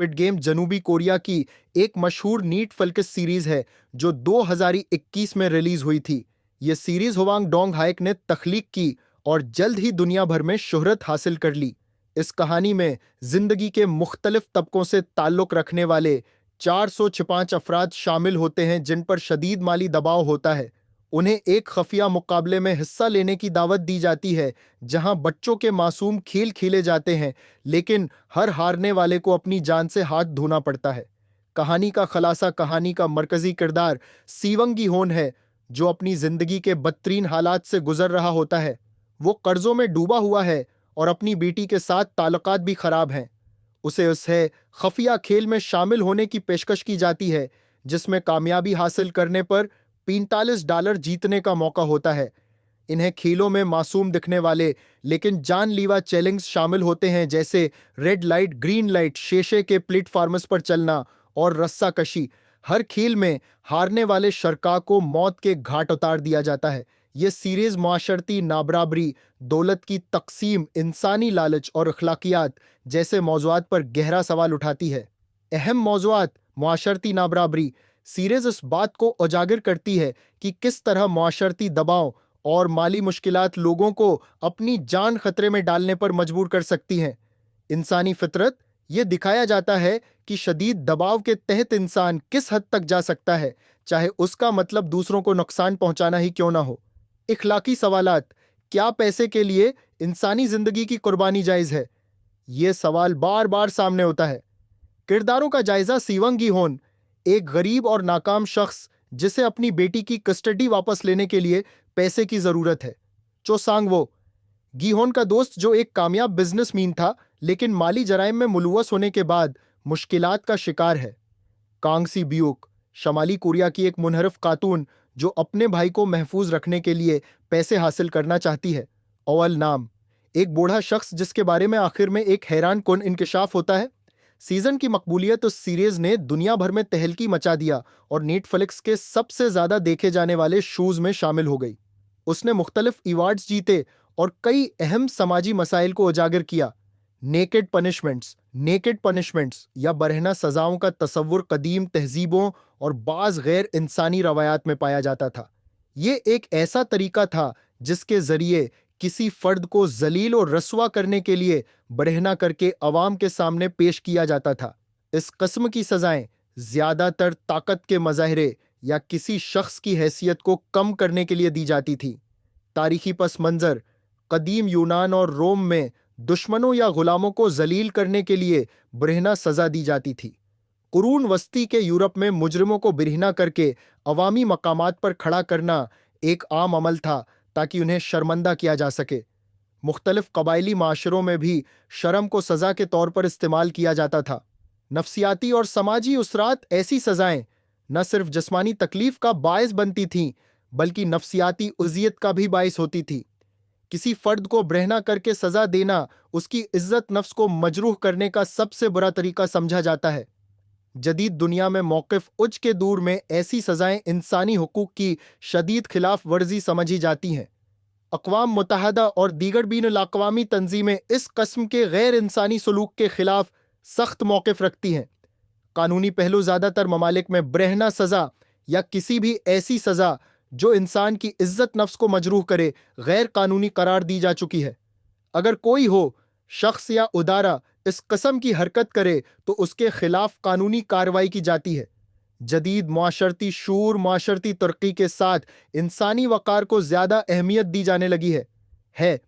Squid game जनूबी Korea की एक मशहूर नेटफ्लिक्स सीरीज है जो 2021 में रिलीज हुई थी। ये सीरीज हुआंग डोंग हाइक ने तख्लीक की और जल्द ही दुनिया भर में शोहरत हासिल कर ली। इस कहानी में जिंदगी के मुख्तलिफ तबकों से ताल्लुक रखने वाले 405 अफराद शामिल होते हैं जिन पर शदीद माली दबाव होता है। उन्हें एक खफिया मुकाबले में हिस्सा लेने की दावत दी जाती है जहां बच्चों के मासूम खेल खेले जाते हैं, लेकिन हर हारने वाले को अपनी जान से हाथ धोना पड़ता है। कहानी का खलासा कहानी का मरकजी किरदार सीवंगी होन है, जो अपनी जिंदगी के बदतरीन हालात से गुजर रहा होता है। वो कर्जों में डूबा हुआ है और अपनी बेटी के साथ ताल्लुकात भी खराब हैं। उसे खफिया खेल में शामिल होने की पेशकश की जाती है जिसमें कामयाबी हासिल करने पर $45 जीतने का मौका होता है। इन्हें खेलों में मासूम दिखने वाले लेकिन जानलीवा चैलेंज शामिल होते हैं, जैसे रेड लाइट ग्रीन लाइट, शीशे के प्लेटफॉर्म्स पर चलना और रस्सा कशी। हर खेल में हारने वाले शरका को मौत के घाट उतार दिया जाता है। ये सीरीज माशरती नाबराबरी, दौलत की तकसीम, इंसानी लालच और अखलाकियात जैसे मौज़ूआत पर गहरा सवाल उठाती है। अहम मौज़ूआत माशरती नाबराबरी सीरीज इस बात को उजागर करती है कि किस तरह माशरती दबाव और माली मुश्किलात लोगों को अपनी जान खतरे में डालने पर मजबूर कर सकती हैं। इंसानी फितरत ये दिखाया जाता है कि शदीद दबाव के तहत इंसान किस हद तक जा सकता है, चाहे उसका मतलब दूसरों को नुकसान पहुंचाना ही क्यों ना हो। इखलाकी सवालात, क्या पैसे के लिए इंसानी जिंदगी की कुर्बानी जायज है? ये सवाल बार बार सामने होता है। किरदारों का जायजा सीवंगी होन, एक गरीब और नाकाम शख्स जिसे अपनी बेटी की कस्टडी वापस लेने के लिए पैसे की जरूरत है। चो सांगवो, गीहोन का दोस्त जो एक कामयाब बिजनेसमैन था लेकिन माली जराइम में मुलव्वस होने के बाद मुश्किलात का शिकार है। कांग सी ब्यूक, शमाली कोरिया की एक मुनहरफ खातून जो अपने भाई को महफूज रखने के लिए पैसे हासिल करना चाहती है। अवल नाम, एक बूढ़ा शख्स जिसके बारे में आखिर में एक हैरान कुन इंकशाफ होता है। सीजन की मकबूलियत उस सीरीज ने दुनिया भर में तहलकी मचा दिया और नेटफ्लिक्स के सबसे ज्यादा देखे जाने वाले शोज में शामिल हो गई। उसने मुख्तलिफ अवार्ड्स जीते और कई अहम समाजी मसाइल को उजागर किया। नेकेड पनिशमेंट्स या बरहना सजाओं का तसव्वुर कदीम तहजीबों और बाज गैर इंसानी रवायात में पाया जाता था। ये एक ऐसा तरीका था जिसके जरिए किसी फर्द को जलील और रस्वा करने के लिए बरहना करके अवाम के सामने पेश किया जाता था। इस किस्म की सजाएं ज्यादातर ताकत के मजाहरे या किसी शख्स की हैसियत को कम करने के लिए दी जाती थी। तारीखी पस मंजर, कदीम यूनान और रोम में दुश्मनों या गुलामों को जलील करने के लिए बरहना सजा दी जाती थी। कुरून वस्ती के यूरोप में मुजरिमों को बिरहना करके अवामी मकामात पर खड़ा करना एक आम अमल था ताकि उन्हें शर्मंदा किया जा सके। मुख्तलिफ कबायली माशरों में भी शर्म को सजा के तौर पर इस्तेमाल किया जाता था। नफसियाती और समाजी उसरात, ऐसी सजाएं न सिर्फ जिस्मानी तकलीफ का बायस बनती थीं बल्कि नफसियाती उजियत का भी बायस होती थी। किसी फर्द को बरहना करके सजा देना उसकी इज्जत नफ्स को मजरूह करने का सबसे बुरा तरीका समझा जाता है। जदीद दुनिया में मौक़िफ़ उच्च के दूर में ऐसी सजाएं इंसानी हुकूक की शदीद खिलाफ वर्जी समझी जाती हैं। अक़वाम मुत्तहदा और दीगर बीनुल-अक़वामी तंजीमें इस कस्म के गैर इंसानी सलूक के खिलाफ सख्त मौक़िफ़ रखती हैं। कानूनी पहलू, ज़्यादातर ममालिक में बरहना सज़ा या किसी भी ऐसी सज़ा जो इंसान की इज्जत नफ्स को मजरूह करे गैर कानूनी करार दी जा चुकी है। अगर कोई हो शख्स या उदारा इस कस्म की हरकत करे तो उसके खिलाफ कानूनी कार्रवाई की जाती है। जदीद माशरती शूर, माशरती तरक्की के साथ इंसानी वक़ार को ज़्यादा अहमियत दी जाने लगी है।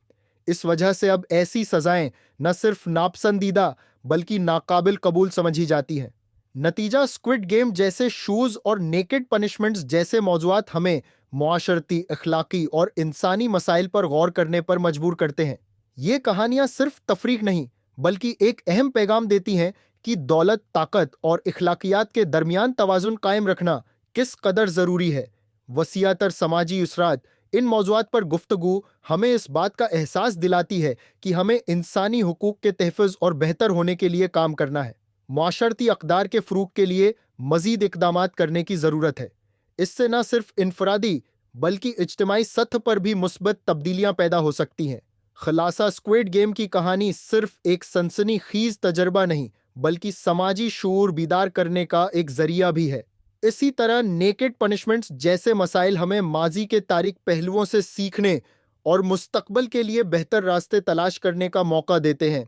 इस वजह से अब ऐसी सज़ाएं न सिर्फ नापसंदीदा बल्कि नाकाबिल कबूल समझी जाती हैं। नतीजा, स्क्विड गेम जैसे शूज़ और नेकेड पनिशमेंट्स जैसे मौज़ूआत हमें मुआशरती, अखलाकी और इंसानी मसाइल पर गौर करने पर मजबूर करते हैं। ये कहानियां सिर्फ तफरीक नहीं बल्कि एक अहम पैगाम देती हैं कि दौलत, ताकत और इखलाकियात के दरमियान तवाज़ुन कायम रखना किस कदर ज़रूरी है। वसीअतर समाजी उसरात, इन मौज़ूआत पर गुफ्तगू हमें इस बात का एहसास दिलाती है कि हमें इंसानी हुकूक के तहफ़्फ़ुज़ और बेहतर होने के लिए काम करना है। मुआशरती अक़दार के फ़रूग़ के लिए मज़ीद इक़दामात करने की ज़रूरत है। इससे न सिर्फ इनफरादी बल्कि इज्तिमाई सतह पर भी मुस्बत तब्दीलियां पैदा हो सकती हैं। खलासा, स्क्विड गेम की कहानी सिर्फ एक सनसनीखेज़ तजर्बा नहीं بلکہ سماجی شعور بیدار کرنے کا ایک ذریعہ بھی ہے۔ اسی طرح نیکڈ پنشمنٹس جیسے مسائل ہمیں ماضی کے تاریک پہلوؤں سے سیکھنے اور مستقبل کے لیے بہتر راستے تلاش کرنے کا موقع دیتے ہیں۔